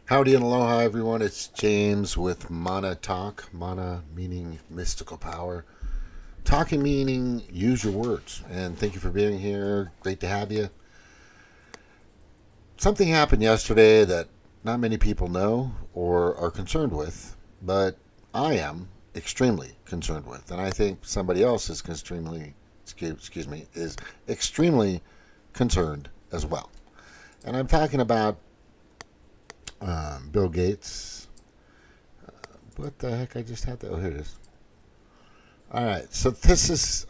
Howdy and aloha, everyone. It's James with Mana Talk. Mana meaning mystical power. Talking meaning use your words. And thank you for being here. Great to have you. Something happened yesterday that not many people know or are concerned with, but I am extremely concerned with. And I think somebody else is is extremely concerned as well. And I'm talking about Bill Gates. What the heck? I just had that. Oh, here it is. All right. So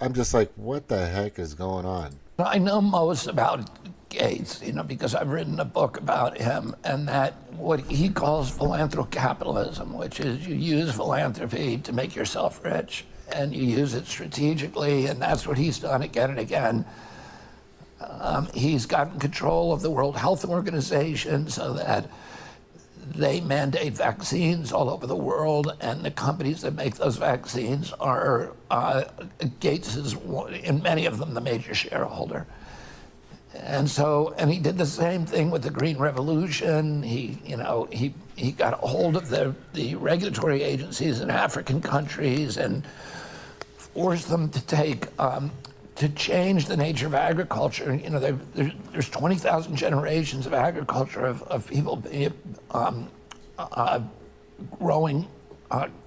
I'm just like, what the heck is going on? I know most about Gates, because I've written a book about him, and that what he calls philanthrocapitalism, which is you use philanthropy to make yourself rich, and you use it strategically, and that's what he's done again and again. He's gotten control of the World Health Organization so that they mandate vaccines all over the world, and the companies that make those vaccines are Gates is, in many of them, the major shareholder. And he did the same thing with the Green Revolution. He got a hold of the regulatory agencies in African countries and forced them to change the nature of agriculture. There's 20,000 generations of agriculture of people growing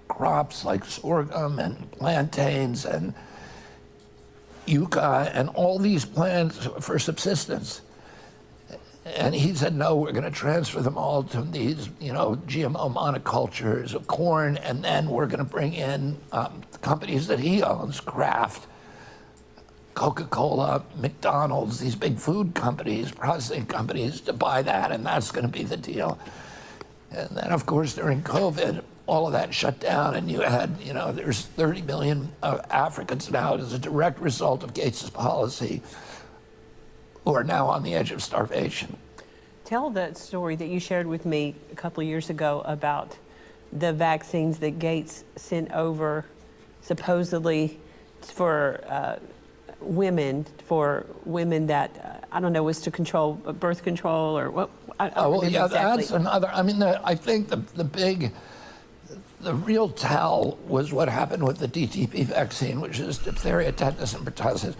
crops like sorghum and plantains and yucca and all these plants for subsistence. And he said, no, we're going to transfer them all to these, GMO monocultures of corn, and then we're going to bring in companies that he owns, Kraft, Coca-Cola, McDonald's, these big food companies, processing companies, to buy that, and that's going to be the deal. And then, of course, during COVID, all of that shut down, and you had, there's 30 million Africans now as a direct result of Gates' policy who are now on the edge of starvation. Tell that story that you shared with me a couple of years ago about the vaccines that Gates sent over supposedly for women that, I don't know, was to control birth control or what? Exactly. That's another, I think the real tell was what happened with the DTP vaccine, which is diphtheria, tetanus, and pertussis.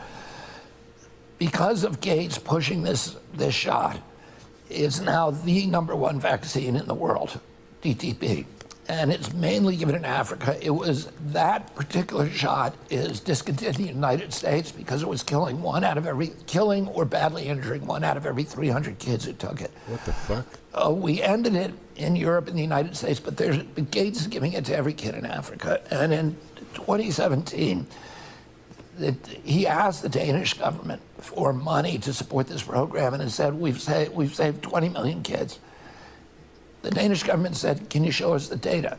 Because of Gates pushing this shot, it's now the #1 vaccine in the world, DTP. And it's mainly given in Africa. That particular shot is discontinued in the United States because it was killing or badly injuring 1 out of every 300 kids who took it. What the fuck? We ended it in Europe and the United States, but Gates is giving it to every kid in Africa. And in 2017, he asked the Danish government for money to support this program, and it said, we've saved 20 million kids. The Danish government said, can you show us the data?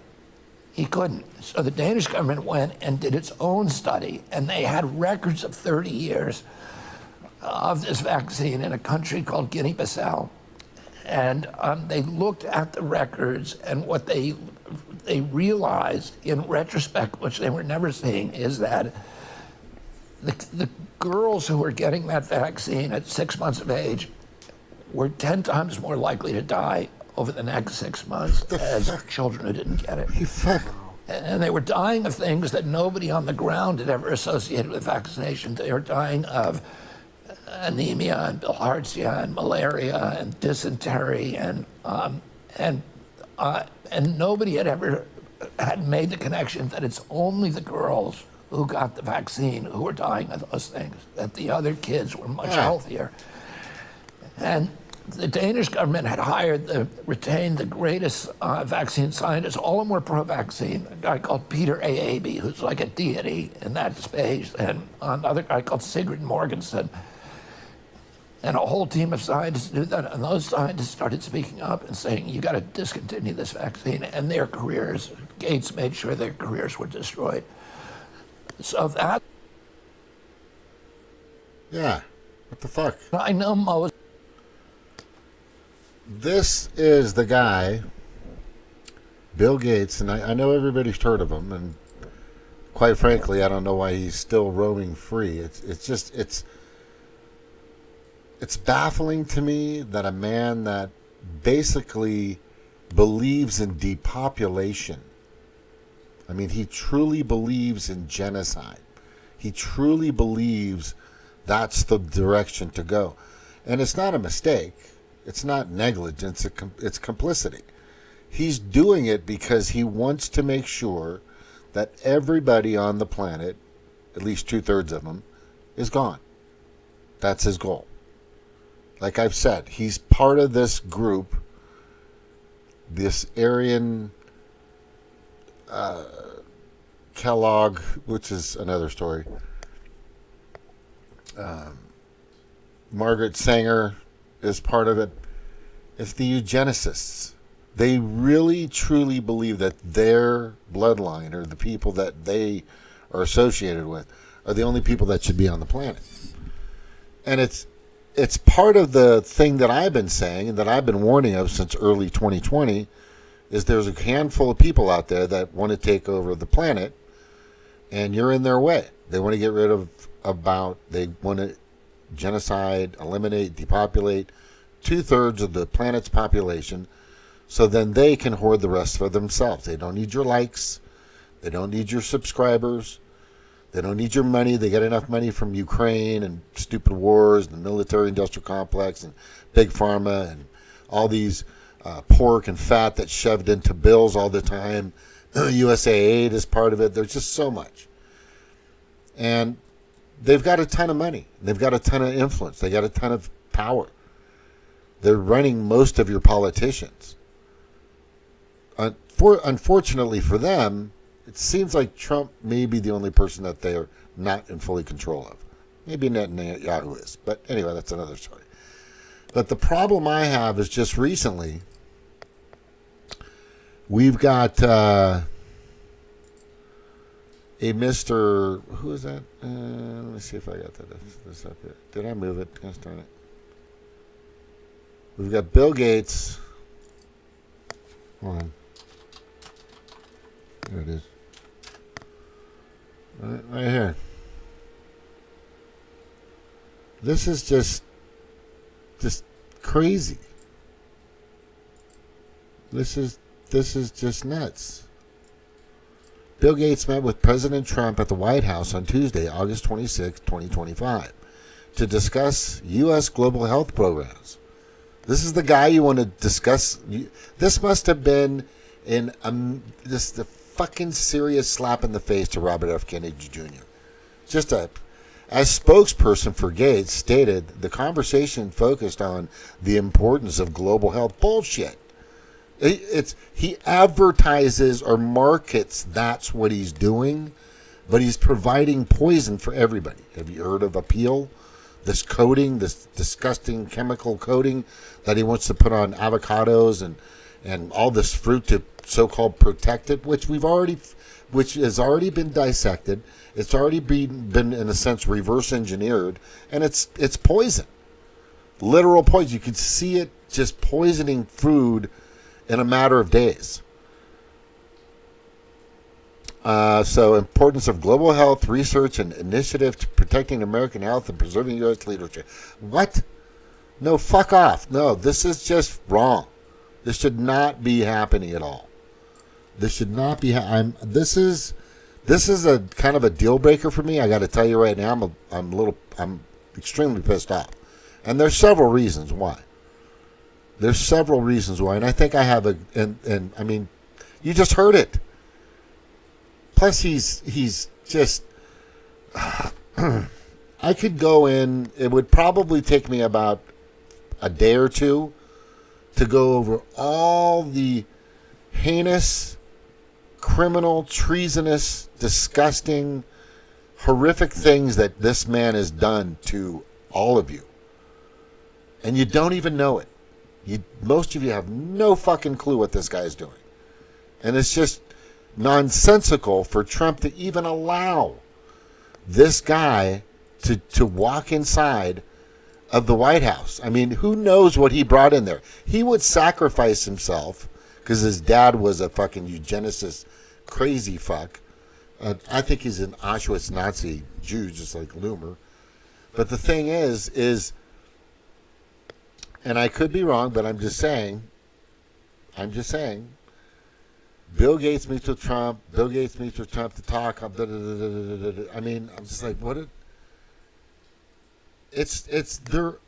He couldn't. So the Danish government went and did its own study, and they had records of 30 years of this vaccine in a country called Guinea-Bissau. And they looked at the records, and what they realized in retrospect, which they were never seeing, is that the girls who were getting that vaccine at 6 months of age were 10 times more likely to die over the next 6 months as children who didn't get it. And they were dying of things that nobody on the ground had ever associated with vaccination. They were dying of anemia and bilharzia and malaria and dysentery and nobody had made the connection that it's only the girls who got the vaccine who were dying of those things, that the other kids were much healthier. And the Danish government had retained the greatest vaccine scientists. All of them were pro-vaccine. A guy called Peter Aaby, who's like a deity in that space, and another guy called Sigrid Morgensen, and a whole team of scientists do that. And those scientists started speaking up and saying, you got to discontinue this vaccine. And their careers, Gates made sure their careers were destroyed. So that... Yeah, what the fuck? I know most... This is the guy, Bill Gates, and I know everybody's heard of him, and quite frankly, I don't know why he's still roaming free. It's baffling to me that a man that basically believes in depopulation. I mean, he truly believes in genocide. He truly believes that's the direction to go. And it's not a mistake. It's not negligence. It's complicity. He's doing it because he wants to make sure that everybody on the planet, at least 2/3 of them, is gone. That's his goal. Like I've said, he's part of this group, this Aryan Kellogg, which is another story. Margaret Sanger is part of it. It's the eugenicists. They really truly believe that their bloodline, or the people that they are associated with, are the only people that should be on the planet. And it's part of the thing that I've been saying and that I've been warning of since early 2020, is there's a handful of people out there that want to take over the planet, and you're in their way. They want to get rid of they want to genocide, eliminate, depopulate 2/3 of the planet's population, so then they can hoard the rest for themselves. They don't need your likes. They don't need your subscribers. They don't need your money. They get enough money from Ukraine and stupid wars and the military-industrial complex and big pharma and all these pork and fat that's shoved into bills all the time. USAID is part of it. There's just so much. And they've got a ton of money. They've got a ton of influence. They got a ton of power. They're running most of your politicians. Unfortunately for them, it seems like Trump may be the only person that they're not in fully control of. Maybe Netanyahu is. But anyway, that's another story. But the problem I have is just recently, we've got a Mr. Who is that? Let me see if I got this up here. Did I move it? Gosh darn it. We've got Bill Gates. Hold on. There it is. Right here. This is just crazy. This is just nuts. Bill Gates met with President Trump at the White House on Tuesday, August 26, 2025, to discuss U.S. global health programs. This is the guy you want to discuss. This must have been just a fucking serious slap in the face to Robert F. Kennedy Jr. As spokesperson for Gates stated, the conversation focused on the importance of global health. Bullshit. He advertises or markets that's what he's doing, but he's providing poison for everybody. Have you heard of Appeal? This coating, this disgusting chemical coating that he wants to put on avocados and all this fruit to so-called protect it, which has already been dissected. It's already been in a sense reverse engineered, and it's poison, literal poison. You can see it just poisoning food in a matter of days. So, importance of global health research and initiative to protecting American health and preserving U.S. leadership. What? No, fuck off. No, this is just wrong. This should not be happening at all. This should not be. This is a kind of a deal breaker for me. I got to tell you right now, I'm extremely pissed off, and there's several reasons why. And I think I have and I mean, you just heard it. Plus, he's just. I could go in. It would probably take me about a day or two to go over all the heinous, criminal, treasonous, disgusting, horrific things that this man has done to all of you. And you don't even know it. Most of you have no fucking clue what this guy is doing. And it's just nonsensical for Trump to even allow this guy to walk inside of the White House. I mean, who knows what he brought in there? He would sacrifice himself because his dad was a fucking eugenicist crazy fuck. I think he's an Auschwitz Nazi Jew, just like Loomer. But the thing is, and I could be wrong, but I'm just saying, I'm just saying. Bill Gates meets with Trump. Bill Gates meets with Trump to talk. I mean, I'm just like, what? It's a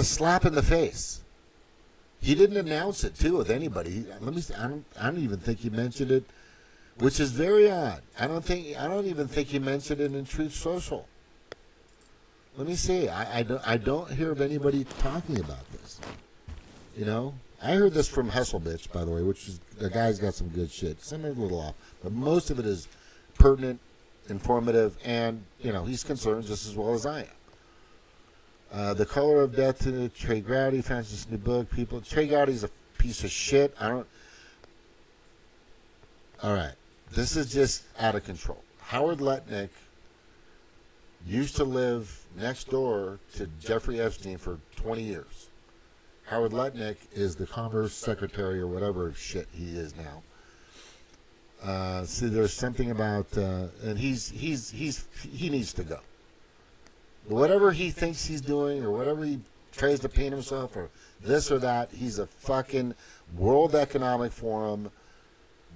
slap in the face. He didn't announce it too with anybody. Let me. I don't even think he mentioned it, which is very odd. I don't even think he mentioned it in Truth Social. Let me see. I don't hear of anybody talking about this. You know. I heard this from Hustle Bitch, by the way, which is the guy's got some good shit. Some of it a little off, but most of it is pertinent, informative, and he's concerned just as well as I am. The Color of Death to Trey Gowdy, found this new book. People, Trey Gowdy's a piece of shit. All right, this is just out of control. Howard Lutnick used to live next door to Jeffrey Epstein for 20 years. Howard Lutnick is the Commerce Secretary or whatever shit he is now. See, there's something about, and he needs to go. Whatever he thinks he's doing, or whatever he tries to paint himself, or this or that, he's a fucking World Economic Forum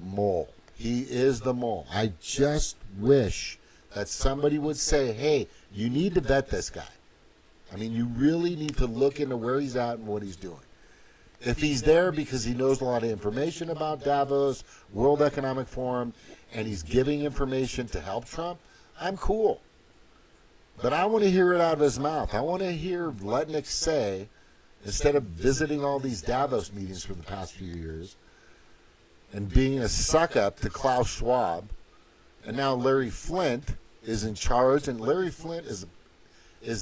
mole. He is the mole. I just wish that somebody would say, hey, you need to vet this guy. I mean, you really need to look into where he's at and what he's doing. If he's there because he knows a lot of information about Davos, World Economic Forum, and he's giving information to help Trump, I'm cool. But I want to hear it out of his mouth. I want to hear Lutnick say, instead of visiting all these Davos meetings for the past few years and being a suck-up to Klaus Schwab, and now Larry Flint is in charge, and Larry Flint is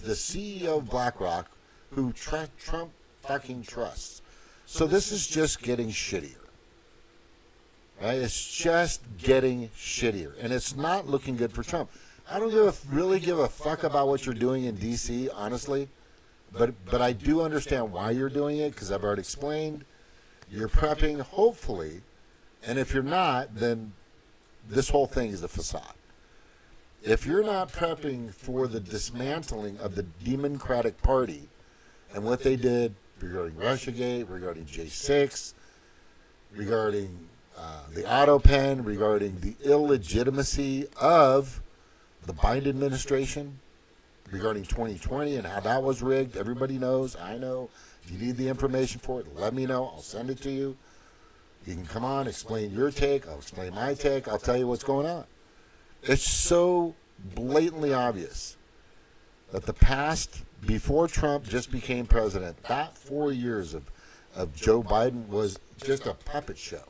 the CEO of BlackRock, who Trump fucking trusts. So this is just getting shittier. Right? It's just getting shittier. And it's not looking good for Trump. I don't really give a fuck about what you're doing in D.C., honestly. But I do understand why you're doing it, because I've already explained. You're prepping, hopefully. And if you're not, then this whole thing is a facade. If you're not prepping for the dismantling of the Democratic Party and what they did regarding Russiagate, regarding J6, regarding the auto pen, regarding the illegitimacy of the Biden administration, regarding 2020 and how that was rigged, everybody knows, I know. If you need the information for it, let me know. I'll send it to you. You can come on, explain your take. I'll explain my take. I'll tell you what's going on. It's so blatantly obvious that the past, before Trump just became president, that 4 years of Joe Biden was just a puppet show.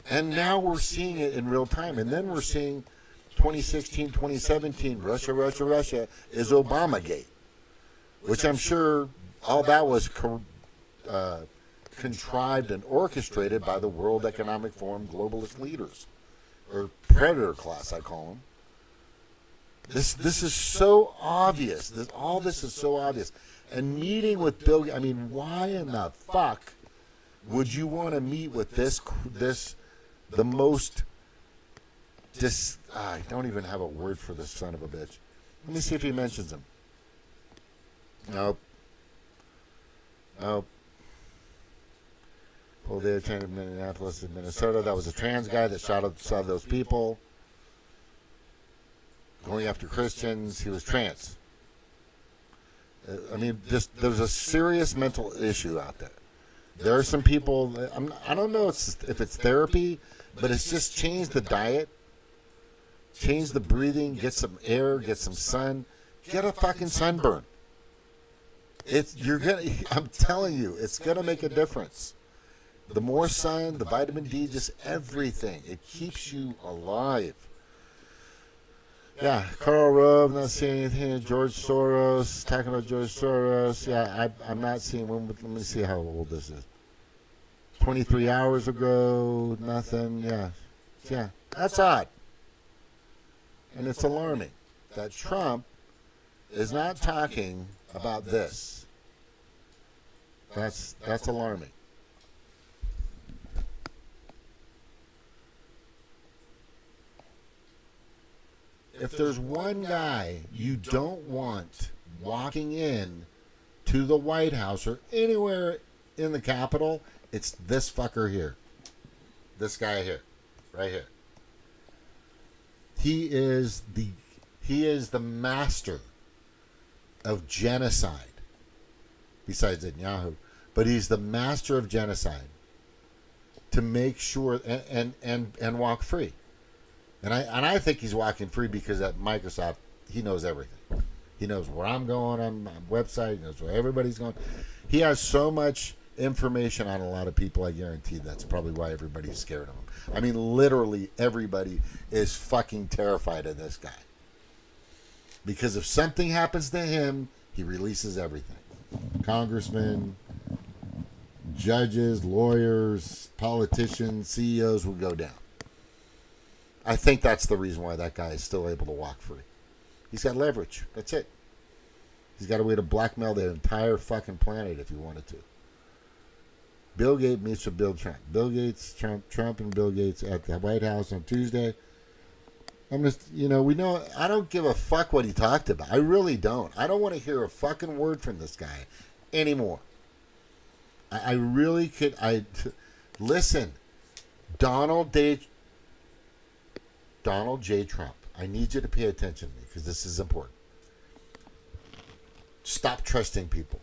And now we're seeing it in real time. And then we're seeing 2016, 2017, Russia is Obamagate, which I'm sure all that was contrived and orchestrated by the World Economic Forum globalist leaders. Or predator class, I call them. This is so obvious. All this is so obvious. And meeting with Bill, I mean, why in the fuck would you want to meet with the most, I don't even have a word for this son of a bitch. Let me see if he mentions him. Nope. Well, they attended Minneapolis and Minnesota. That was a trans guy that saw those people going after Christians. He was trans. I mean, there's a serious mental issue out there. There are some people, I don't know if it's therapy, but it's just change the diet, change the breathing, get some air, get some sun, get a fucking sunburn. I'm telling you, it's gonna make a difference. The more sun, the vitamin D, just everything. It keeps you alive. Yeah, Karl Rove, not seeing anything. George Soros, talking about George Soros. Yeah, I'm not seeing one. Let me see how old this is. 23 hours ago, nothing. Yeah, that's odd. And it's alarming that Trump is not talking about this. That's alarming. If there's one guy you don't want walking in to the White House or anywhere in the Capitol, It's this fucker here. This guy here. Right here. He is the master of genocide. Besides Netanyahu. But he's the master of genocide. To make sure and walk free. And I think he's walking free because at Microsoft he knows everything. He knows where I'm going on my website. He knows where everybody's going. He has so much information on a lot of people. I guarantee that's probably why everybody's scared of him. I mean, literally everybody is fucking terrified of this guy. Because if something happens to him, he releases everything. Congressmen, judges, lawyers, politicians, CEOs will go down. I think that's the reason why that guy is still able to walk free. He's got leverage. That's it. He's got a way to blackmail the entire fucking planet if he wanted to. Bill Gates meets with Bill Trump. Bill Gates, Trump and Bill Gates at the White House on Tuesday. I'm just, we know, I don't give a fuck what he talked about. I really don't. I don't want to hear a fucking word from this guy anymore. I really could, listen, Donald J. Trump, I need you to pay attention to me because this is important. Stop trusting people.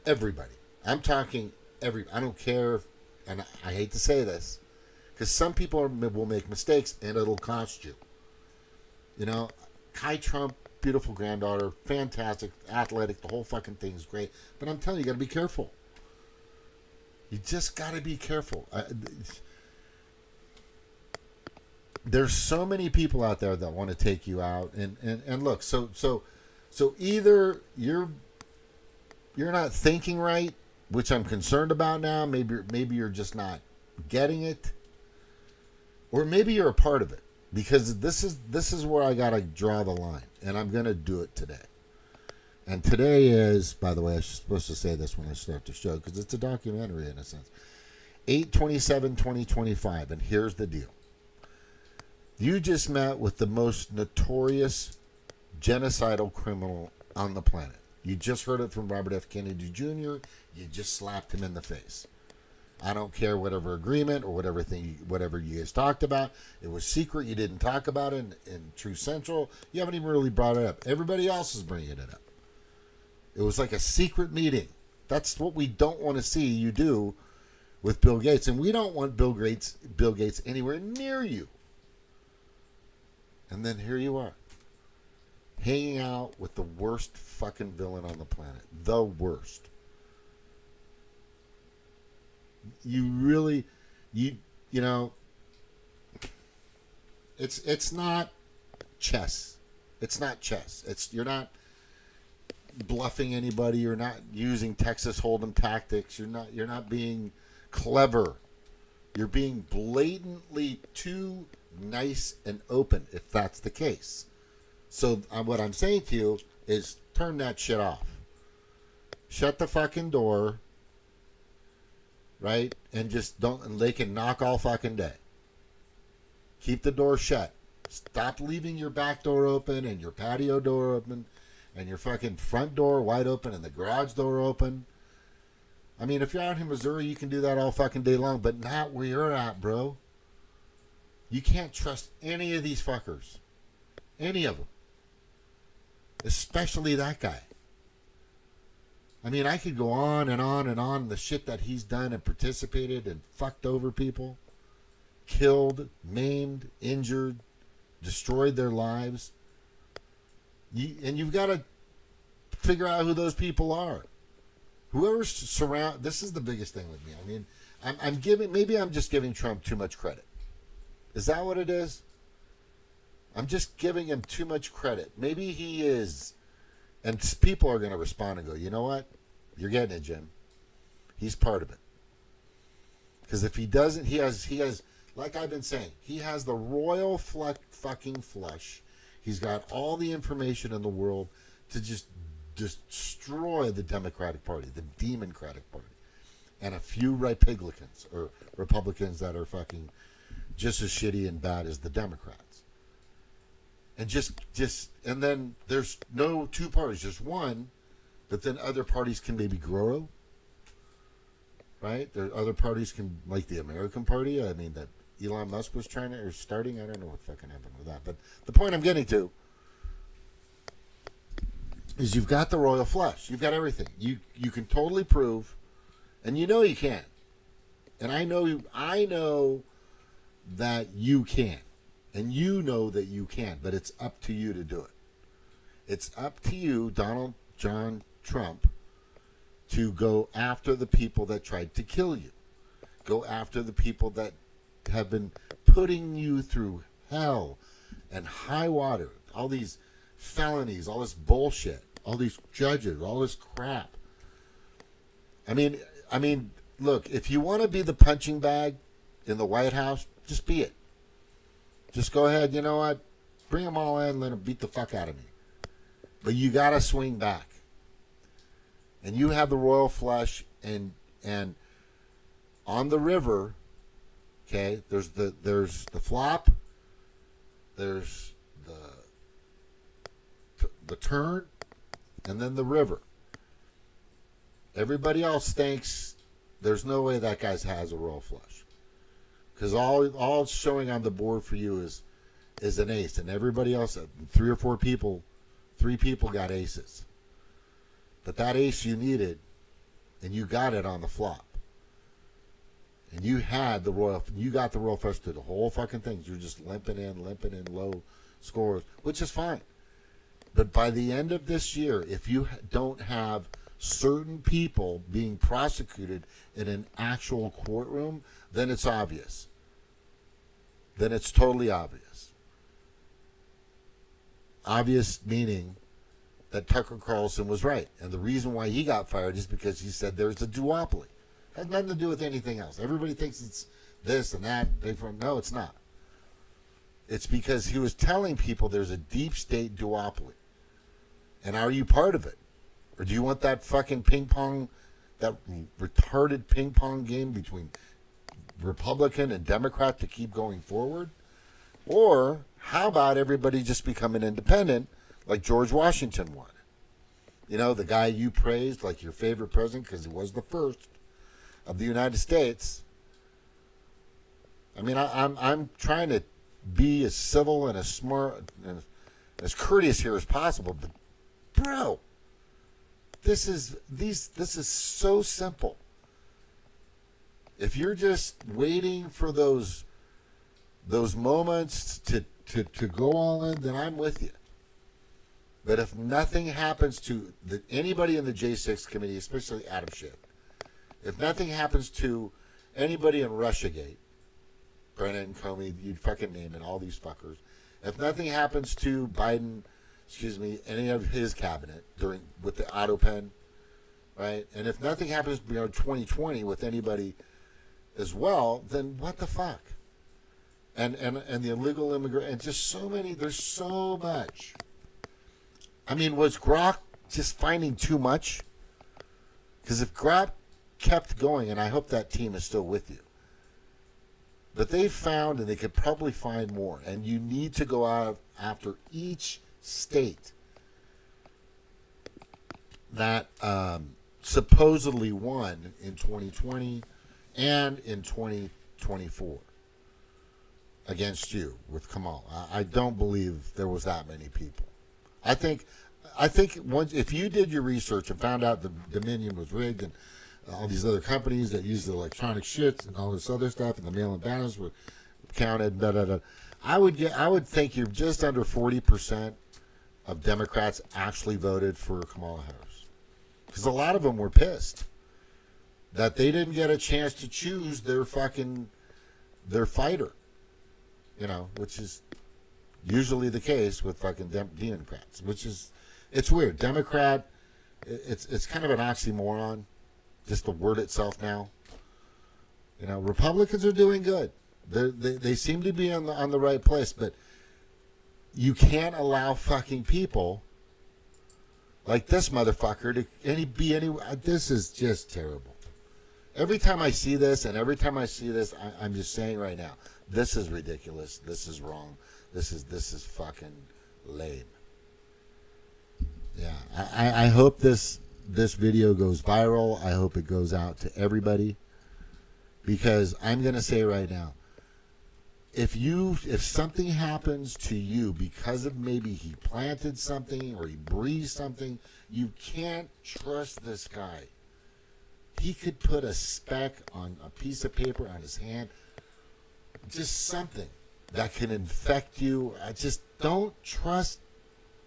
Everybody. I'm talking I don't care, and I hate to say this, because some people will make mistakes and it'll cost you. Kai Trump, beautiful granddaughter, fantastic, athletic, the whole fucking thing's great. But I'm telling you, you got to be careful. You just got to be careful. There's so many people out there that want to take you out, and look, so either you're not thinking right, which I'm concerned about now. Maybe you're just not getting it, or maybe you're a part of it. Because this is where I gotta draw the line, and I'm gonna do it today. And today is, by the way, I was supposed to say this when I start the show because it's a documentary in a sense. 8/27/2025, and here's the deal. You just met with the most notorious genocidal criminal on the planet. You just heard it from Robert F. Kennedy Jr. You just slapped him in the face. I don't care whatever agreement or whatever you guys talked about. It was secret. You didn't talk about it in True Central. You haven't even really brought it up. Everybody else is bringing it up. It was like a secret meeting. That's what we don't want to see you do with Bill Gates. And we don't want Bill Gates anywhere near you. And then here you are. Hanging out with the worst fucking villain on the planet. The worst. You really, it's not chess. It's not chess. You're not bluffing anybody. You're not using Texas Hold'em tactics. You're not being clever. You're being blatantly too nice and open, if that's the case. So what I'm saying to you is turn that shit off. Shut the fucking door. Right? And just don't, and they can knock all fucking day. Keep the door shut. Stop leaving your back door open and your patio door open and your fucking front door wide open and the garage door open. I mean, if you're out in Missouri, you can do that all fucking day long, but not where you're at, bro. You can't trust any of these fuckers. Any of them. Especially that guy. I mean, I could go on and on and on the shit that he's done and participated and fucked over people, killed, maimed, injured, destroyed their lives. You've got to figure out who those people are. Whoever's surround. This is the biggest thing with me. I mean, maybe I'm just giving Trump too much credit. Is that what it is? I'm just giving him too much credit. Maybe he is. And people are going to respond and go, you know what? You're getting it, Jim. He's part of it. Because if he doesn't, he has, like I've been saying, he has the royal fucking flush. He's got all the information in the world to just destroy the Democratic Party, the Demoncratic Party, and a few Republicans that are fucking just as shitty and bad as the Democrats. And and then there's no two parties, just one, but then other parties can maybe grow, right? There other parties can, like the American Party. I mean, that Elon Musk was trying to or starting. I don't know what fucking happened with that, but the point I'm getting to is you've got the royal flush. You've got everything. You can totally prove, and you know you can. And I know that you can. And you know that you can, but it's up to you to do it. It's up to you, Donald John Trump, to go after the people that tried to kill you. Go after the people that have been putting you through hell and high water. All these felonies, all this bullshit, all these judges, all this crap. I mean, look, if you want to be the punching bag in the White House, just be it. Just go ahead, you know what? Bring them all in, let them beat the fuck out of me. But you got to swing back. And you have the royal flush, and on the river, okay, there's the flop, there's the turn, and then the river. Everybody else thinks there's no way that guy has a royal flush. Because all it's showing on the board for you is an ace, and everybody else, three people got aces. But that ace you needed, and you got it on the flop. And you got the royal flush to the whole fucking thing. You're just limping in low scores, which is fine. But by the end of this year, if you don't have certain people being prosecuted in an actual courtroom, then it's obvious. Then it's totally obvious. Obvious meaning that Tucker Carlson was right. And the reason why he got fired is because he said there's a duopoly. It has nothing to do with anything else. Everybody thinks it's this and that. No, it's not. It's because he was telling people there's a deep state duopoly. And are you part of it? Or do you want that fucking that retarded ping pong game between Republican and Democrat to keep going forward? Or how about everybody just becoming independent like George Washington wanted? You know, the guy you praised like your favorite president because he was the first of the United States. I mean, I'm trying to be as civil and as smart and as courteous here as possible, but bro, this is so simple. If you're just waiting for those moments to go all in, then I'm with you. But if nothing happens to anybody in the J6 committee, especially Adam Schiff, if nothing happens to anybody in Russiagate, Brennan, Comey, you fucking name it, all these fuckers, if nothing happens to Biden, any of his cabinet with the auto pen, right? And if nothing happens beyond 2020 with anybody as well, then what the fuck? And the illegal immigrant, and just so many, there's so much. I mean, was Grok just finding too much? Because if Grok kept going, and I hope that team is still with you, but they found, and they could probably find more, and you need to go out after each state that supposedly won in 2020 and in 2024 against you with Kamal. I don't believe there was that many people. I think once, if you did your research and found out the Dominion was rigged and all these other companies that use the electronic shits and all this other stuff and the mail-in ballots were counted, I would think you're just under 40% of Democrats actually voted for Kamala Harris, because a lot of them were pissed that they didn't get a chance to choose their fighter, which is usually the case with fucking Democrats, it's weird. Democrat, it's kind of an oxymoron, just the word itself now. Republicans are doing good. They seem to be on the right place, but you can't allow fucking people like this motherfucker to be any. This is just terrible. Every time I see this, I'm just saying right now, this is ridiculous. This is wrong. This is fucking lame. Yeah, I hope this video goes viral. I hope it goes out to everybody. Because I'm going to say right now, if something happens to you because of maybe he planted something or he breathed something, you can't trust this guy. He could put a speck on a piece of paper on his hand, just something that can infect you. I just don't trust.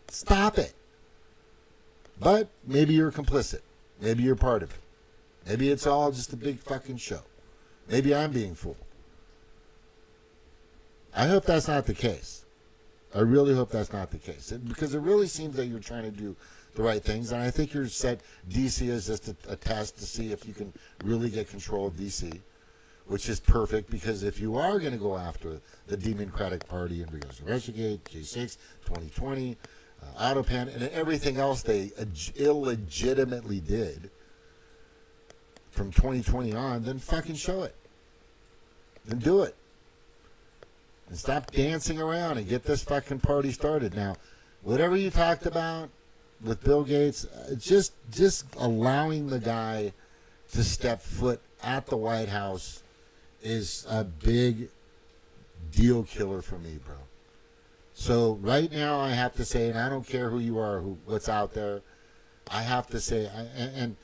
Stop it. But maybe you're complicit. Maybe you're part of it. Maybe it's all just a big fucking show. Maybe I'm being fooled. I hope that's not the case. I really hope that's not the case. Because it really seems that you're trying to do the right things. And I think you're set. DC is just a test to see if you can really get control of DC, which is perfect. Because if you are going to go after the Democratic Party and investigate J6, 2020, Autopan, and everything else they illegitimately did from 2020 on, then fucking show it. Then do it. And stop dancing around and get this fucking party started. Now, whatever you talked about with Bill Gates, just allowing the guy to step foot at the White House is a big deal killer for me, bro. So right now I have to say, and I don't care who you are, what's out there, I have to say, and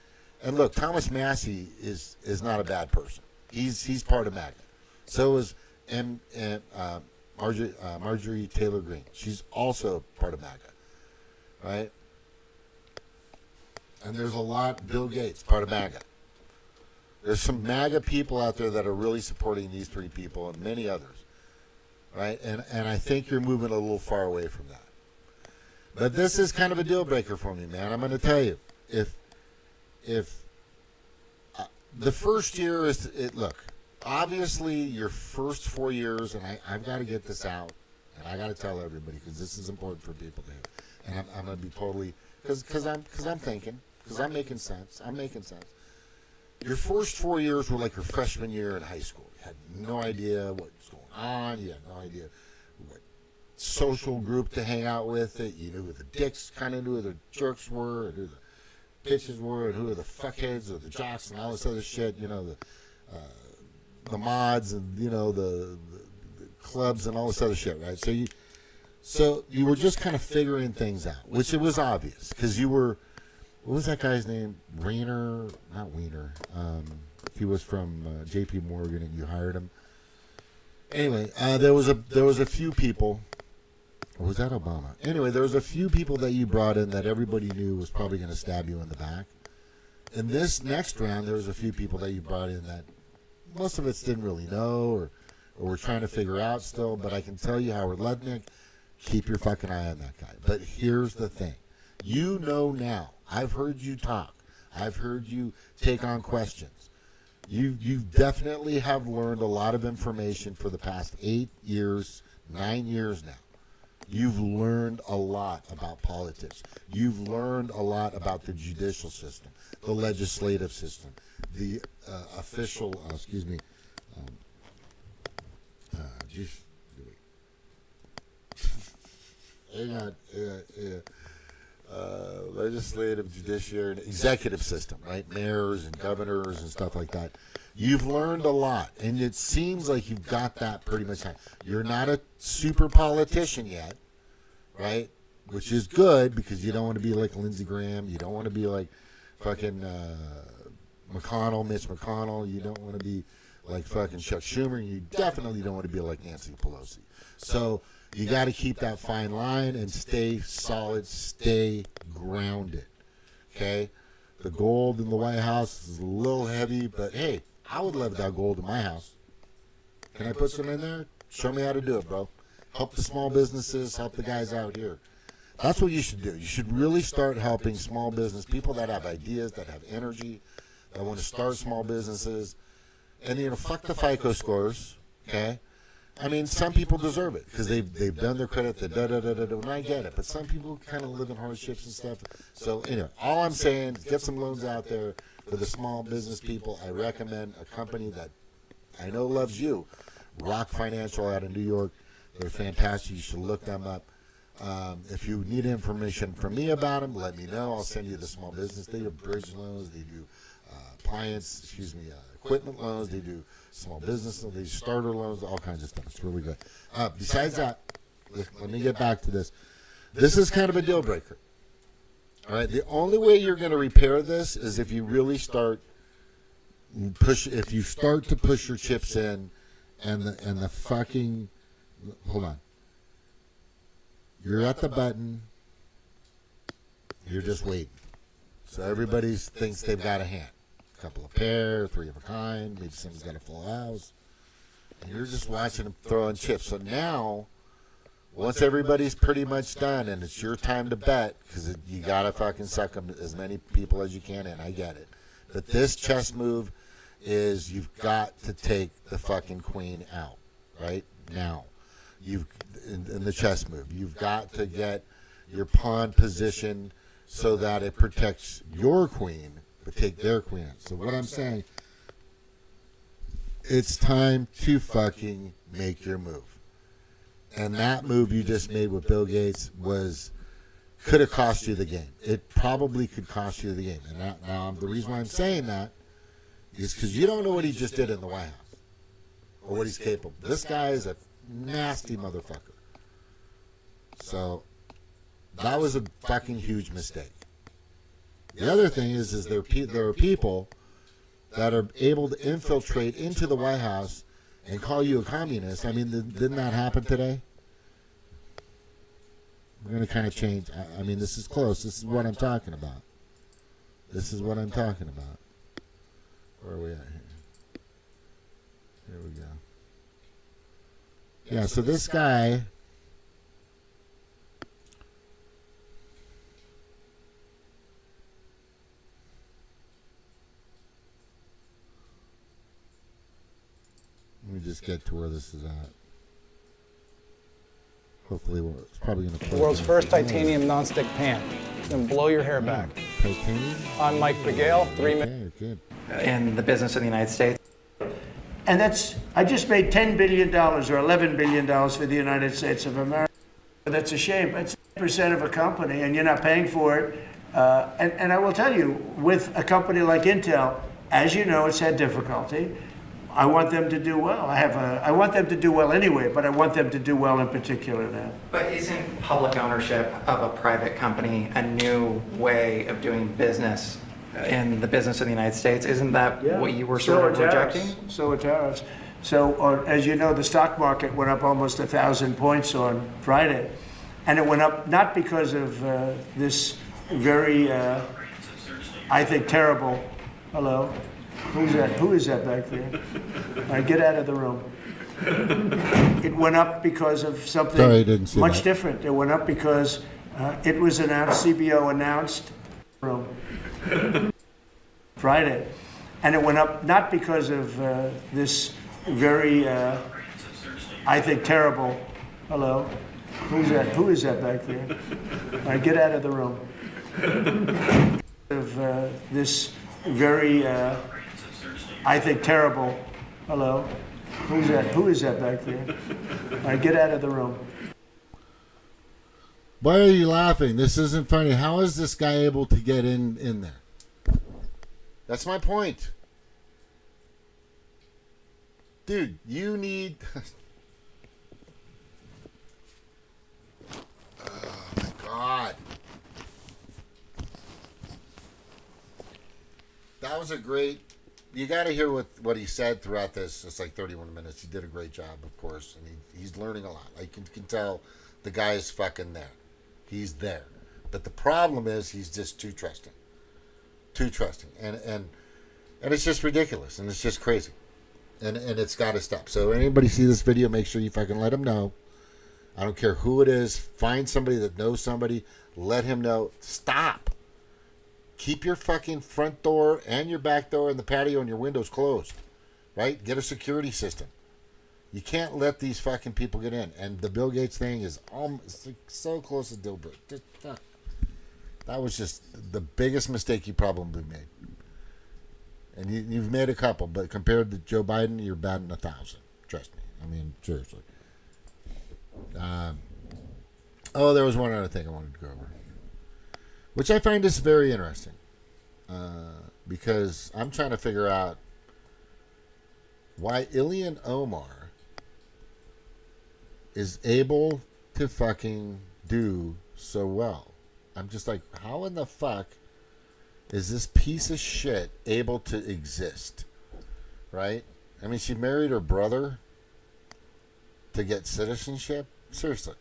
look, Thomas Massey is not a bad person. He's part of MAGA. So is Marjorie Taylor Greene. She's also part of MAGA, right? And there's a lot. Bill Gates, part of MAGA. There's some MAGA people out there that are really supporting these three people and many others, right? And I think you're moving a little far away from that. But this is kind of a deal breaker for me, man. I'm going to tell you, if the first year is look. Obviously, your first 4 years, and I've got to get this out, and I got to tell everybody because this is important for people to hear. And I'm going to be totally because I'm thinking because I'm making sense. I'm making sense. Your first 4 years were like your freshman year in high school. You had no idea what was going on. You had no idea what social group to hang out with. You knew who the dicks kind of knew who the jerks were, and who the bitches were, and who the fuckheads or the jocks and all this other shit. You know the mods and the clubs and all this other shit, right? So you were just kind of figuring things out, which it was obvious because you were. What was that guy's name? Not Wiener. He was from J.P. Morgan, and you hired him. Anyway, there was a few people. Or was that Obama? Anyway, there was a few people that you brought in that everybody knew was probably going to stab you in the back. In this next round, there was a few people that you brought in that most of us didn't really know or were trying to figure out still. But I can tell you, Howard Lutnick, keep your fucking eye on that guy. But here's the thing. You know now. I've heard you talk. I've heard you take on questions. You definitely have learned a lot of information for the past 8 years, 9 years now. You've learned a lot about politics. You've learned a lot about the judicial system, the legislative system, the official, legislative, judiciary, and executive system, right? Mayors and governors and stuff like that. You've learned a lot, and it seems like you've got that pretty much. You're not a super politician yet, right? Which is good because you don't want to be like Lindsey Graham. You don't want to be like fucking Mitch McConnell. You don't want to be like fucking Chuck Schumer. You definitely don't want to be like Nancy Pelosi. So you got to keep that fine line and stay solid, stay grounded, okay? The gold in the White House is a little heavy, but hey, I would love that gold in my house. Can I put some in there? Show me how to do it, bro. Help the small businesses, help the guys out here. That's what you should do. You should really start helping small business, people that have ideas, that have energy, that want to start small businesses. And, fuck the FICO scores, okay? I mean, some people deserve it because they've done their credit, and I get it. But some people kind of live in hardships and stuff. So, anyway, all I'm saying is get some loans out there for the small business people. I recommend a company that I know loves you, Rock Financial out of New York. They're fantastic. You should look them up. If you need information from me about them, let me know. I'll send you the small business. They do bridge loans. They do equipment loans. They do small business loans. They do starter loans, all kinds of stuff. It's really good. Besides that, let me get back to this. This is kind of a deal breaker. All right. The only way you're going to repair this is if you really start to push your chips in, and the fucking, hold on. You're at the button. You're just waiting. So everybody thinks they've got a hand. A couple of pair, three of a kind. Maybe someone's got a full house. And you're just watching them throwing chips. So now, once everybody's pretty much done and it's your time to bet, because you got to fucking suck them as many people as you can in. I get it. But this chess move is you've got to take the fucking queen out right now. In the chess move, you've got to get your pawn positioned so that it protects your queen, but take their queen out. So what I'm saying, it's time to fucking make your move. And that move you just made with Bill Gates could have cost you the game. It probably could cost you the game. And now the reason why I'm saying that is because you don't know what he just did in the White House or what he's capable. This guy is a nasty motherfucker. So that was a fucking huge mistake. The other thing is there are people that are able to infiltrate into the White House and call you a communist. I mean, didn't that happen today? We're going to kind of change. I mean, this is close. This is what I'm talking about. Where are we at here? Here we go. Yeah, so this guy, let me just get to where this is at. Hopefully, it's probably going to play. The world's first titanium nonstick pan. It's going to blow your hair back. Titanium? I'm Mike Pagale, 3 minutes. Okay, good. In the business of the United States. And I just made $10 billion or $11 billion for the United States of America. That's a shame. It's 10% of a company and you're not paying for it. And I will tell you, with a company like Intel, as you know, it's had difficulty. I want them to do well. I want them to do well anyway, but I want them to do well in particular now. But isn't public ownership of a private company a new way of doing business in the business of the United States? Isn't that what you were sort of rejecting? So are tariffs. So, as you know, the stock market went up almost 1,000 points on Friday. And it went up not because of this very, I think, terrible, hello? Who's that? Who is that back there? All right, get out of the room. It went up because of something much different. It went up because it was announced, CBO announced, Friday. And it went up not because of this very, I think, terrible, hello? Who's that? Who is that back there? All right, get out of the room. Of this very, I think, terrible, hello? Who's that? Who is that back there? All right, get out of the room. Why are you laughing? This isn't funny. How is this guy able to get in there? That's my point. Dude, you need... Oh, my God. That was a great... You got to hear what he said throughout this. It's like 31 minutes. He did a great job, of course, and he's learning a lot. I can tell the guy is fucking there. He's there. But the problem is he's just too trusting. Too trusting. And it's just ridiculous, and it's just crazy. And it's got to stop. So anybody see this video, make sure you fucking let him know. I don't care who it is. Find somebody that knows somebody. Let him know. Stop. Keep your fucking front door and your back door and the patio and your windows closed. Right? Get a security system. You can't let these fucking people get in. And the Bill Gates thing is almost so close to deal breaker. That was just the biggest mistake you probably made. And you've made a couple, but compared to Joe Biden, you're batting 1,000. Trust me. I mean, seriously. Oh, there was one other thing I wanted to go over, which I find is very interesting, because I'm trying to figure out why Ilhan Omar is able to fucking do so well. I'm just like, how in the fuck is this piece of shit able to exist? Right? I mean, she married her brother to get citizenship? Seriously.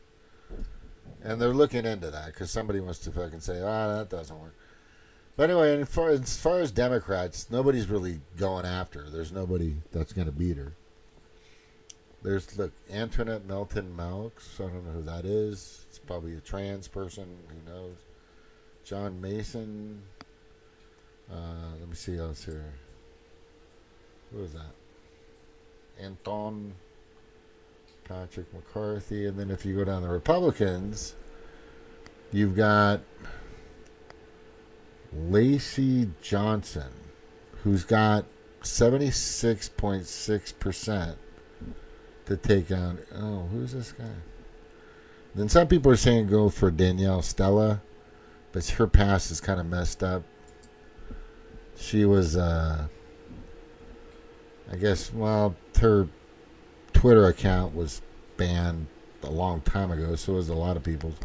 And they're looking into that because somebody wants to fucking say, that doesn't work. But anyway, as far as Democrats, nobody's really going after her. There's nobody that's going to beat her. There's, look, Antoinette Melton Malks. I don't know who that is. It's probably a trans person. Who knows? John Mason. Let me see else here. Who is that? Anton Patrick McCarthy. And then if you go down the Republicans, you've got Lacey Johnson, who's got 76.6% to take out. Oh, who's this guy? Then some people are saying go for Danielle Stella, but her past is kind of messed up. She was, I guess, well, her Twitter account was banned a long time ago, so was a lot of people's.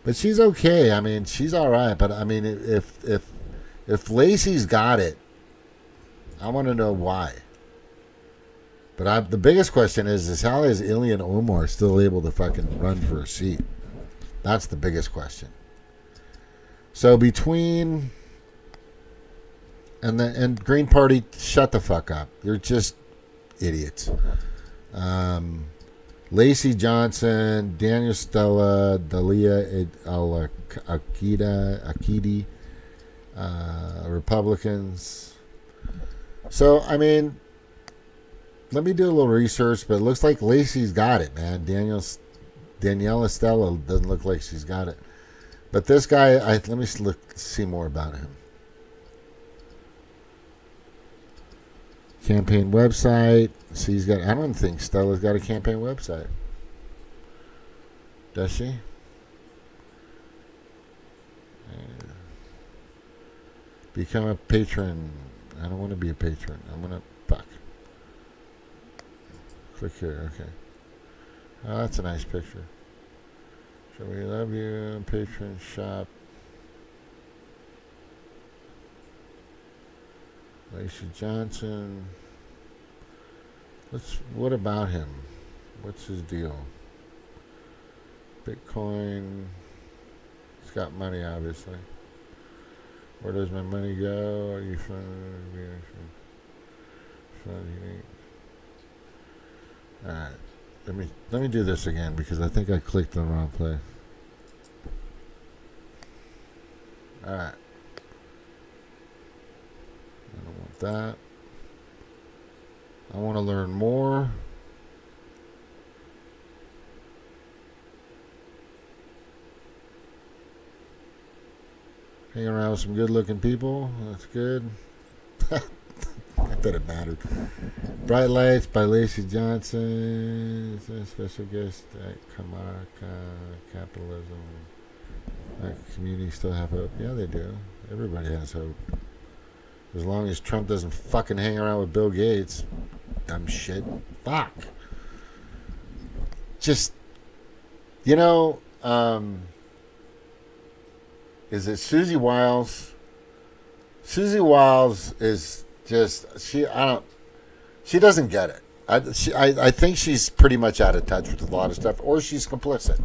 But she's okay. I mean, she's all right. But I mean, if Lacey's got it, I want to know why. But the biggest question is how is Ilhan Omar still able to fucking run for a seat? That's the biggest question. So between and Green Party, shut the fuck up. You're just idiots. Lacey Johnson, Daniel Stella, Dalia Akidi, Republicans. So, I mean, let me do a little research, but it looks like Lacey's got it, man. Daniela Stella doesn't look like she's got it. But this guy, let me see more about him. Campaign website. See, he's got. I don't think Stella's got a campaign website. Does she? Become a patron. I don't want to be a patron. I'm gonna fuck. Click here. Okay. Oh, that's a nice picture. So we love you, patron shop. Lacey Johnson. What about him? What's his deal? Bitcoin. He's got money, obviously. Where does my money go? Are you fun? Alright. Let me do this again because I think I clicked the wrong place. Alright. I don't want that. I want to learn more. Hang around with some good looking people. That's good. Not that it mattered. Bright Lights by Lacey Johnson. Special guest at Kamaka. Capitalism. Community still have hope. Yeah, they do. Everybody has hope. As long as Trump doesn't fucking hang around with Bill Gates. Dumb shit. Fuck. Just, is it Susie Wiles? Susie Wiles is just, she doesn't get it. I think she's pretty much out of touch with a lot of stuff, or she's complicit,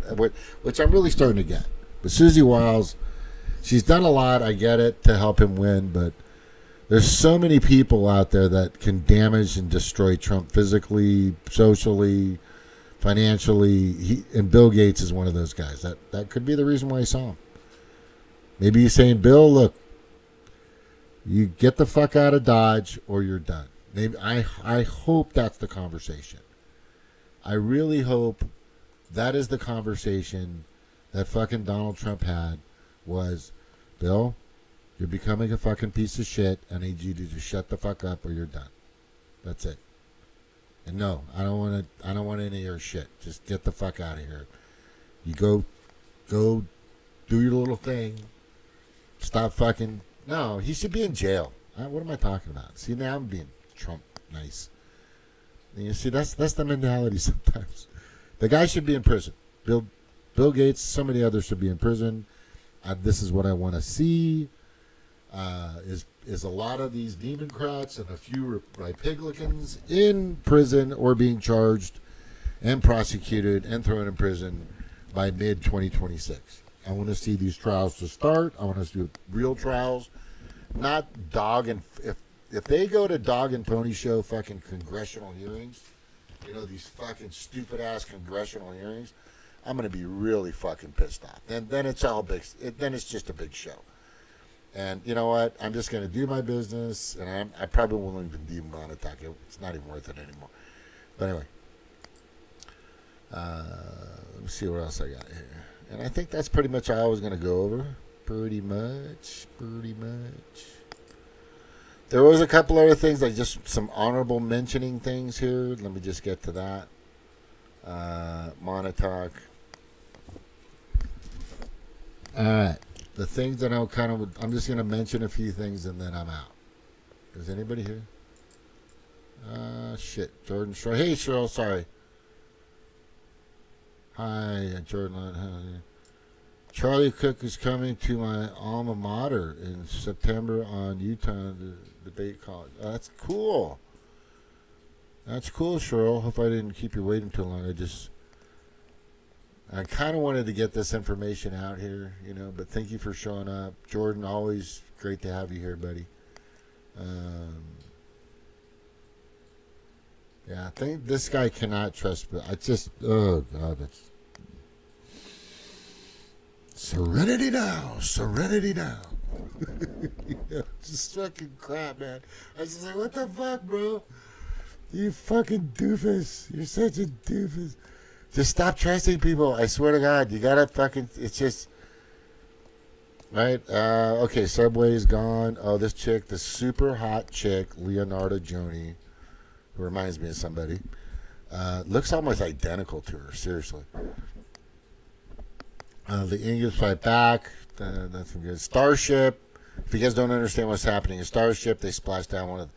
which I'm really starting to get. But Susie Wiles, she's done a lot, I get it, to help him win, but there's so many people out there that can damage and destroy Trump physically, socially, financially. And Bill Gates is one of those guys. That could be the reason why he saw him. Maybe he's saying, Bill, look, you get the fuck out of Dodge or you're done. Maybe I hope that's the conversation. I really hope that is the conversation that fucking Donald Trump had was, Bill, you're becoming a fucking piece of shit. I need you to just shut the fuck up or you're done. That's it. And no, I don't want any of your shit. Just get the fuck out of here. You go do your little thing. Stop fucking. No, he should be in jail. What am I talking about? See, now I'm being Trump nice. And you see, that's the mentality sometimes. The guy should be in prison. Bill Gates, so many others should be in prison. This is what I want to see. Is a lot of these Demoncrats and a few Republicans in prison or being charged and prosecuted and thrown in prison by mid-2026. I want to see these trials to start. I want to see real trials, not dog and if they go to dog and pony show fucking congressional hearings, these fucking stupid ass congressional hearings, I'm gonna be really fucking pissed off. Then it's all big. Then it's just a big show. And you know what? I'm just gonna do my business, and I probably won't even demonetize it. It's not even worth it anymore. But anyway, let me see what else I got here. And I think that's pretty much all I was gonna go over. Pretty much. There was a couple other things, like just some honorable mentioning things here. Let me just get to that. Montauk. All right. The things that I'm just going to mention a few things and then I'm out. Is anybody here? Shit. Jordan Shore. Hey, Cheryl. Sorry. Hi, Jordan. Charlie Cook is coming to my alma mater in September on Utah Debate College. Oh, that's cool. That's cool, Cheryl. Hope I didn't keep you waiting too long. I kind of wanted to get this information out here, but thank you for showing up. Jordan, always great to have you here, buddy. Yeah, I think this guy cannot trust, but oh, God, that's... Serenity now. Just fucking crap, man. I was just like, what the fuck, bro? You fucking doofus. You're such a doofus. Just stop trusting people. I swear to God, you gotta fucking, it's just, right? Okay, Subway's gone. Oh, this chick, the super hot chick, Leonardo Joni, who reminds me of somebody, looks almost identical to her, seriously. The English fight back. That's good. Starship. If you guys don't understand what's happening in Starship, they splashed down one of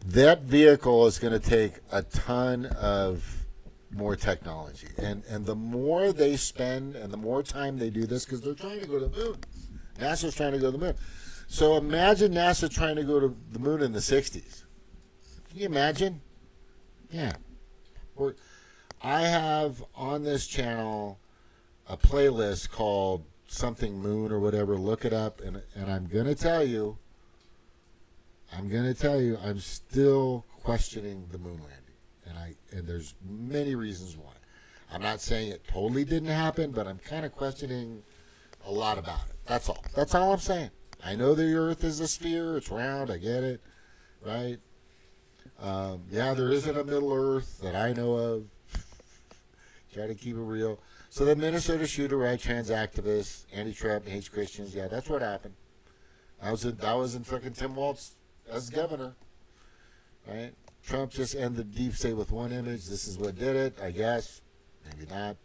that vehicle is going to take a ton of more technology. And the more they spend and the more time they do this, because they're trying to go to the moon. NASA's trying to go to the moon. So imagine NASA trying to go to the moon in the 60s. Can you imagine? Yeah. I have on this channel a playlist called something moon or whatever. Look it up, and I'm gonna tell you I'm still questioning the moon landing, and there's many reasons why. I'm not saying it totally didn't happen, but I'm kind of questioning a lot about it. That's all I'm saying. I know the Earth is a sphere, it's round, I get it, right? Yeah, there isn't a middle Earth that I know of. Try to keep it real. So the Minnesota shooter, right, trans activists, anti-Trump, hates Christians. Yeah, that's what happened. I was in fucking Tim Walz as governor, right? Trump just ended the deep state with one image. This is what did it, I guess. Maybe not.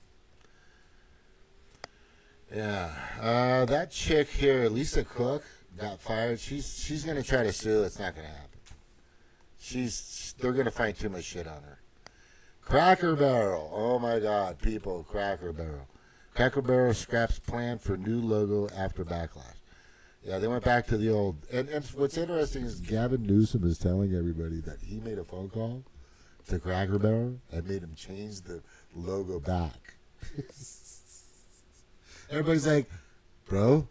Yeah. That chick here, Lisa Cook, got fired. She's gonna try to sue. It's not gonna happen. They're gonna find too much shit on her. Cracker Barrel. Oh my God, people, Cracker Barrel. Cracker Barrel scraps plan for new logo after backlash. Yeah, they went back to the old. And what's interesting is Gavin Newsom is telling everybody that he made a phone call to Cracker Barrel and made him change the logo back. Everybody's like, bro,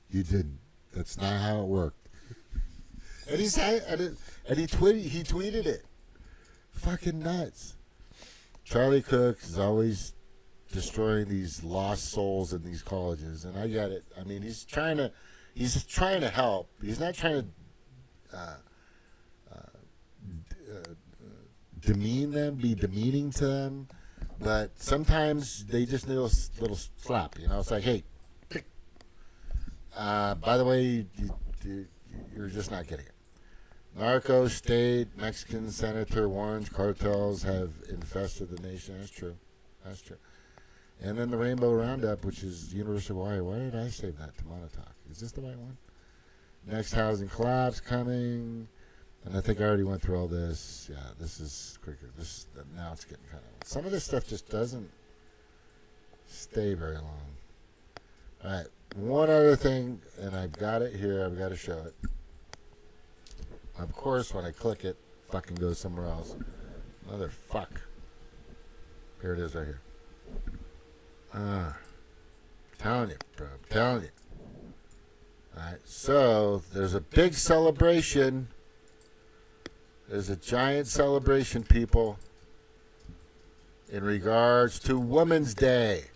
you didn't. That's not how it worked. And he tweeted it. Fucking nuts. Charlie Cook is always destroying these lost souls in these colleges, and I get it. I mean, he's trying to help. He's not trying to demean them, be demeaning to them, but sometimes they just need a little slap. It's like, hey, by the way, you're just not getting it. Narco state, Mexican senator warns cartels have infested the nation. That's true. And then the Rainbow Roundup, which is University of Hawaii. Why did I save that to Montauk? Is this the right one? Next housing collapse coming. And I think I already went through all this. Yeah, this is quicker. Now it's getting kind of... Some of this stuff just doesn't stay very long. All right, one other thing, and I've got it here. I've got to show it. Of course, when I click it, fucking goes somewhere else. Motherfuck. Here it is right here. Telling you, bro. I'm telling you. All right, so there's a big celebration. There's a giant celebration, people, in regards to Women's Day.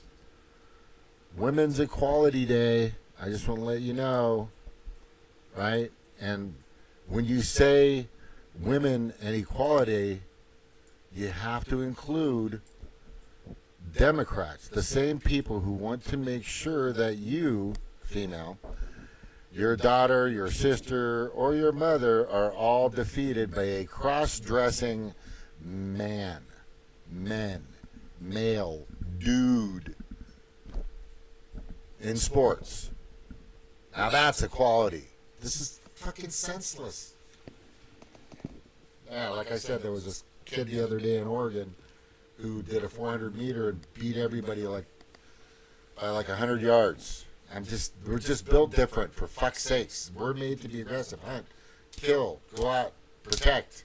Women's Equality Day. I just want to let you know, right? And when you say women and equality, you have to include Democrats, the same people who want to make sure that you, female, your daughter, your sister, or your mother are all defeated by a cross-dressing male, dude in sports. Now that's equality. This is fucking senseless. Yeah, like I said, there was this kid the other day in Oregon who did a 400 meter and beat everybody by 100 yards. We're just built different, for fuck's sakes. We're made to be aggressive, hunt, kill, go out, protect,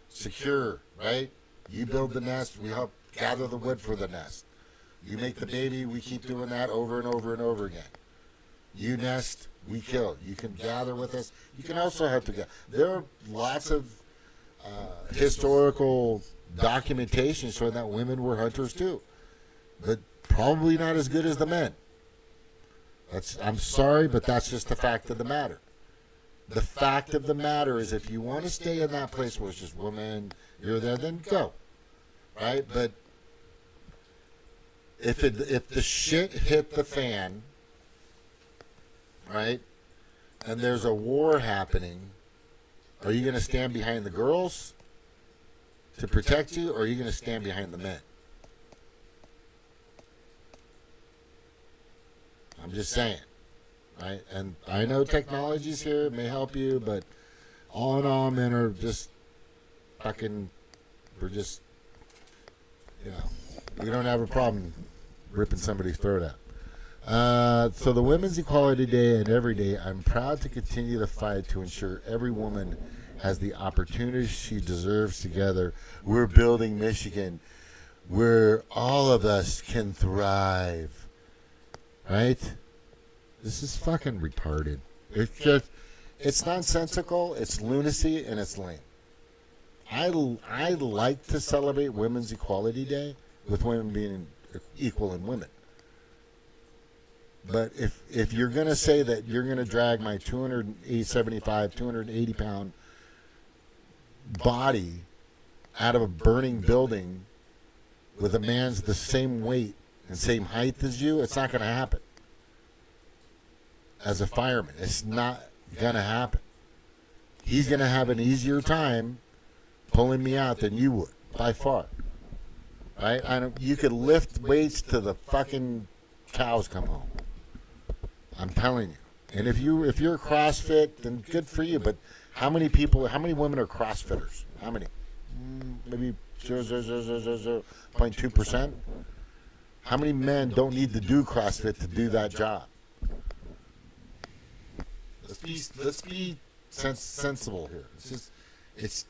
secure, right? You build the nest, we help gather the wood for the nest. You make the baby, we keep doing that over and over and over again. You nest, we kill. You can gather with us. You can also help together. There are lots of historical documentation showing that women were hunters too, but probably not as good as the men. I'm sorry, but that's just the fact of the matter. The fact of the matter is, if you want to stay in that place where it's just women, you're there, then go, right? But if the shit hit the fan, right, and there's a war happening, are you going to stand behind the girls to protect you, or are you going to stand behind the men? I'm just saying, right? And I know technology's here, it may help you, but all in all, men are just fucking, we're just, we don't have a problem ripping somebody's throat out. So the Women's Equality Day and every day, I'm proud to continue the fight to ensure every woman has the opportunity she deserves together. We're building Michigan where all of us can thrive. Right? This is fucking retarded. It's nonsensical, it's lunacy, and it's lame. I like to celebrate Women's Equality Day with women being equal in women. But if you're going to say that you're going to drag my 280 pound body out of a burning building with a man's the same weight and same height as you, it's not going to happen. As a fireman, it's not going to happen. He's going to have an easier time pulling me out than you would, by far. Right? You could lift weights to the fucking cows come home. I'm telling you. And if you're CrossFit, then good for you. But how many women are CrossFitters? How many? Maybe 0.2%. How many men don't need to do CrossFit to do that job? Let's be sensible here.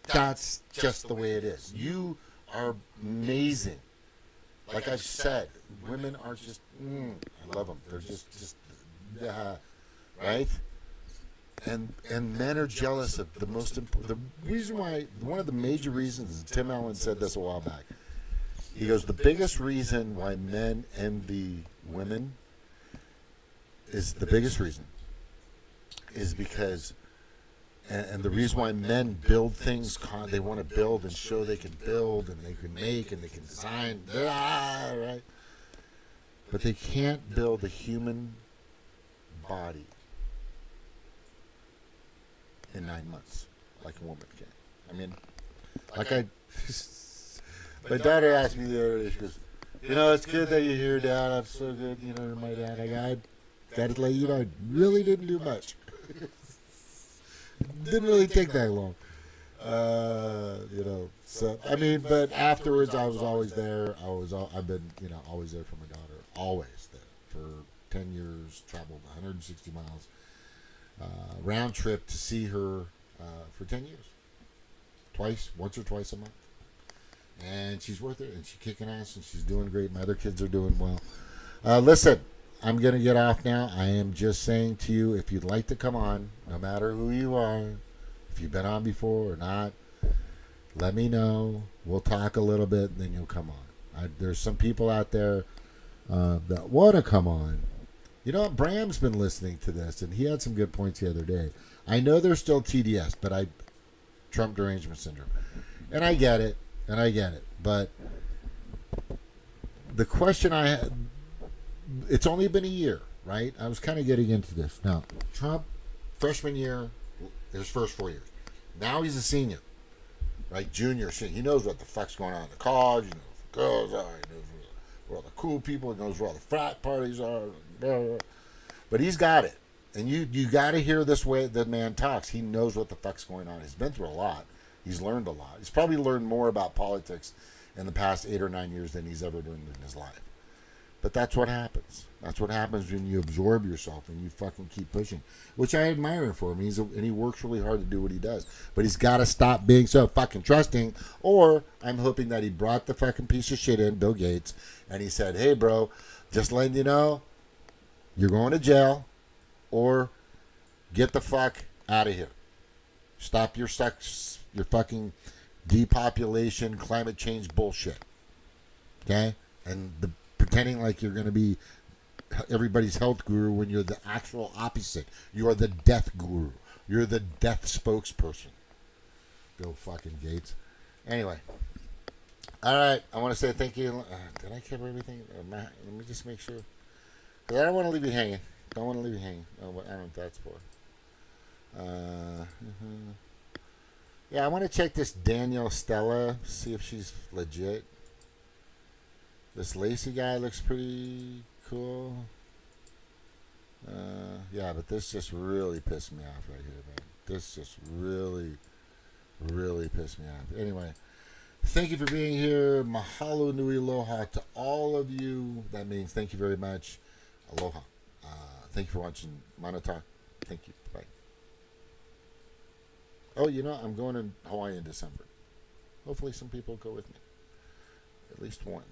That's just the way it is. You are amazing. Like I've said, women are just, I love them. They're just right? And men are jealous of the most important. The reason why, one of the major reasons, Tim Allen said this a while back. He goes, the biggest reason why men envy women is because, and the reason why men build things, they want to build and show they can build and they can make and they can design, right? But they can't build a human body in 9 months like a woman can. I mean, my daughter asked me the other day, she goes, You know, it's good that you're here, Dad. I'm so good. You know, you're my dad. I got to let you know, I really didn't do much. Didn't really take that long. You know, so I mean, but afterwards, I was always there. I've been, you know, always there for my daughter. Always there for 10 years. Traveled 160 miles round trip to see her for 10 years. Once or twice a month. And she's worth it, and she's kicking ass, and she's doing great. My other kids are doing well. Listen, I'm going to get off now. I am just saying to you, if you'd like to come on, no matter who you are, if you've been on before or not, let me know. We'll talk a little bit, and then you'll come on. There's some people out there that want to come on. You know, Bram's been listening to this, and he had some good points the other day. I know there's still TDS, but Trump derangement syndrome. And I get it. But the question I had, it's only been a year, right? I was kind of getting into this. Now, Trump, freshman year, his first 4 years. Now he's a senior, right? Junior, senior. He knows what the fuck's going on in the college. He knows what girls are. He knows where all the cool people. He knows where all the frat parties are. Blah, blah. But he's got it. And you got to hear this way the man talks. He knows what the fuck's going on. He's been through a lot. He's learned a lot. He's probably learned more about politics in the past 8 or 9 years than he's ever done in his life. But that's what happens. That's what happens when you absorb yourself and you fucking keep pushing, which I admire him for. I mean, and he works really hard to do what he does. But he's got to stop being so fucking trusting, or I'm hoping that he brought the fucking piece of shit in, Bill Gates, and he said, hey, bro, just letting you know, you're going to jail, or get the fuck out of here. Stop your fucking depopulation, climate change bullshit. Okay? And pretending like you're going to be everybody's health guru when you're the actual opposite. You are the death guru. You're the death spokesperson. Bill fucking Gates. Anyway. All right. I want to say thank you. Did I cover everything? Let me just make sure. Because I don't want to leave you hanging. Don't want to leave you hanging. I don't know what that's for. Yeah, I want to check this Danielle Stella, see if she's legit. This Lacey guy looks pretty cool. Yeah, but this just really pissed me off right here, man. This just really, really pissed me off. Anyway, thank you for being here. Mahalo nui aloha to all of you. That means thank you very much. Aloha. Thank you for watching Mana Talk. Thank you. Bye. Oh, you know, I'm going to Hawaii in December. Hopefully some people will go with me. At least one.